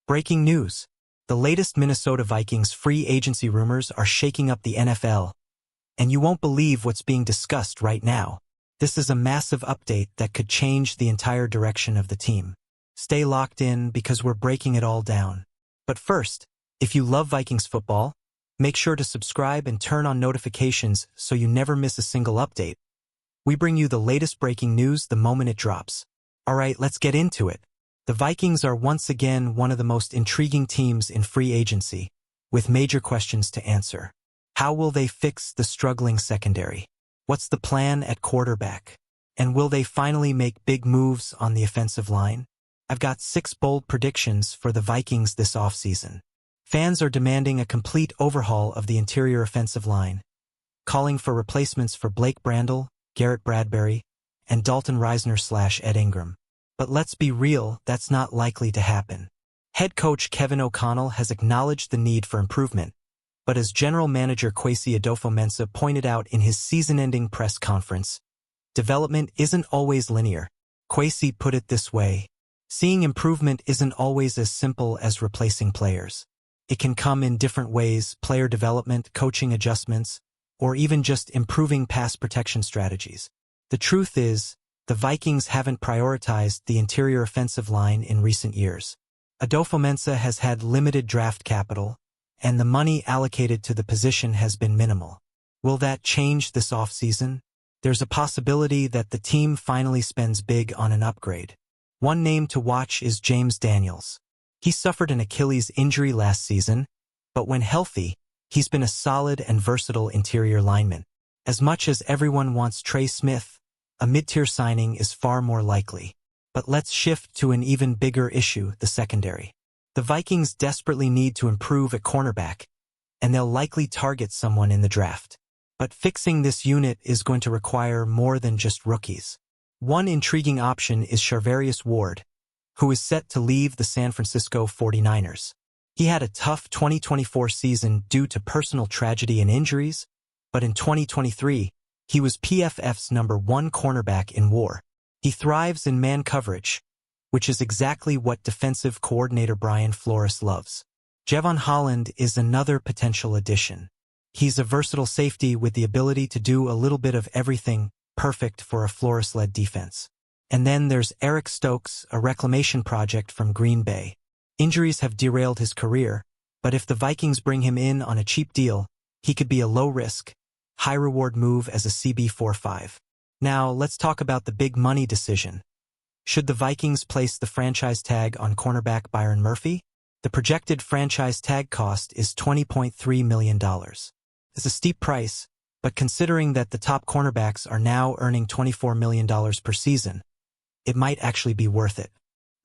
Breaking news. The latest Minnesota Vikings free agency rumors are shaking up the NFL, and you won't believe what's being discussed right now. This is a massive update that could change the entire direction of the team. Stay locked in because we're breaking it all down. But first, if you love Vikings football, make sure to subscribe and turn on notifications so you never miss a single update. We bring you the latest breaking news the moment it drops. Alright, let's get into it. The Vikings are once again one of the most intriguing teams in free agency, with major questions to answer. How will they fix the struggling secondary? What's the plan at quarterback? And will they finally make big moves on the offensive line? I've got 6 bold predictions for the Vikings this offseason. Fans are demanding a complete overhaul of the interior offensive line, calling for replacements for Blake Brandel, Garrett Bradbury, and Dalton Reisner/Ed Ingram. But let's be real, that's not likely to happen. Head coach Kevin O'Connell has acknowledged the need for improvement, but as general manager Kwesi Adofo-Mensah pointed out in his season-ending press conference, development isn't always linear. Kwesi put it this way: seeing improvement isn't always as simple as replacing players. It can come in different ways: player development, coaching adjustments, or even just improving pass protection strategies. The truth is, the Vikings haven't prioritized the interior offensive line in recent years. Adofo-Mensah has had limited draft capital, and the money allocated to the position has been minimal. Will that change this offseason? There's a possibility that the team finally spends big on an upgrade. One name to watch is James Daniels. He suffered an Achilles injury last season, but when healthy, he's been a solid and versatile interior lineman. As much as everyone wants Trey Smith, a mid-tier signing is far more likely. But let's shift to an even bigger issue: the secondary. The Vikings desperately need to improve at cornerback, and they'll likely target someone in the draft. But fixing this unit is going to require more than just rookies. One intriguing option is Charvarius Ward, who is set to leave the San Francisco 49ers. He had a tough 2024 season due to personal tragedy and injuries, but in 2023, he was PFF's #1 cornerback in WAR. He thrives in man coverage, which is exactly what defensive coordinator Brian Flores loves. Jevon Holland is another potential addition. He's a versatile safety with the ability to do a little bit of everything, perfect for a Flores-led defense. And then there's Eric Stokes, a reclamation project from Green Bay. Injuries have derailed his career, but if the Vikings bring him in on a cheap deal, he could be a low-risk, high-reward move as a CB45. Now, let's talk about the big money decision. Should the Vikings place the franchise tag on cornerback Byron Murphy? The projected franchise tag cost is $20.3 million. It's a steep price, but considering that the top cornerbacks are now earning $24 million per season, it might actually be worth it.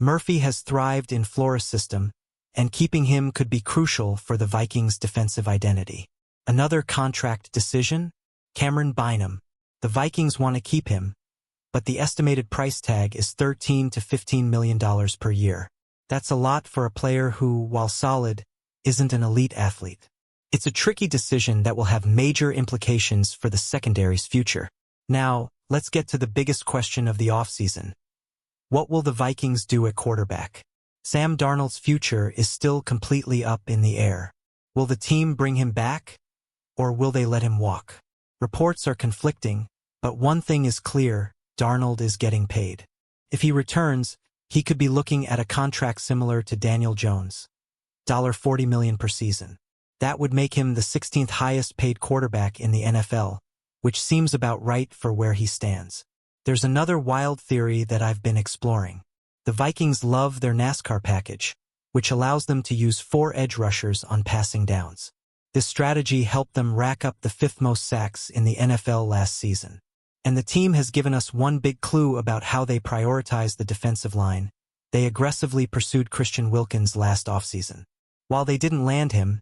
Murphy has thrived in Flores' system, and keeping him could be crucial for the Vikings' defensive identity. Another contract decision? Cameron Bynum. The Vikings want to keep him, but the estimated price tag is $13 to $15 million per year. That's a lot for a player who, while solid, isn't an elite athlete. It's a tricky decision that will have major implications for the secondary's future. Now, let's get to the biggest question of the offseason. What will the Vikings do at quarterback? Sam Darnold's future is still completely up in the air. Will the team bring him back, or will they let him walk? Reports are conflicting, but one thing is clear: Darnold is getting paid. If he returns, he could be looking at a contract similar to Daniel Jones, $40 million per season. That would make him the 16th highest paid quarterback in the NFL, which seems about right for where he stands. There's another wild theory that I've been exploring. The Vikings love their NASCAR package, which allows them to use 4 edge rushers on passing downs. This strategy helped them rack up the 5th most sacks in the NFL last season. And the team has given us one big clue about how they prioritize the defensive line. They aggressively pursued Christian Wilkins last offseason. While they didn't land him,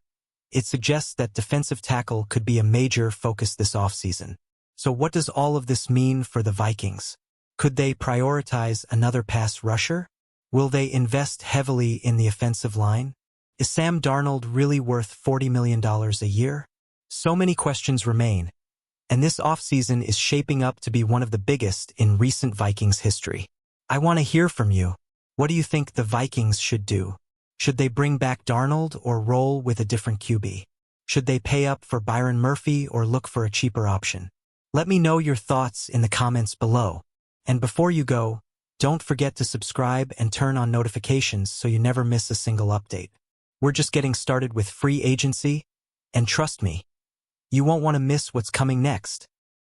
it suggests that defensive tackle could be a major focus this offseason. So what does all of this mean for the Vikings? Could they prioritize another pass rusher? Will they invest heavily in the offensive line? Is Sam Darnold really worth $40 million a year? So many questions remain, and this offseason is shaping up to be one of the biggest in recent Vikings history. I want to hear from you. What do you think the Vikings should do? Should they bring back Darnold or roll with a different QB? Should they pay up for Byron Murphy or look for a cheaper option? Let me know your thoughts in the comments below. And before you go, don't forget to subscribe and turn on notifications so you never miss a single update. We're just getting started with free agency, and trust me, you won't want to miss what's coming next.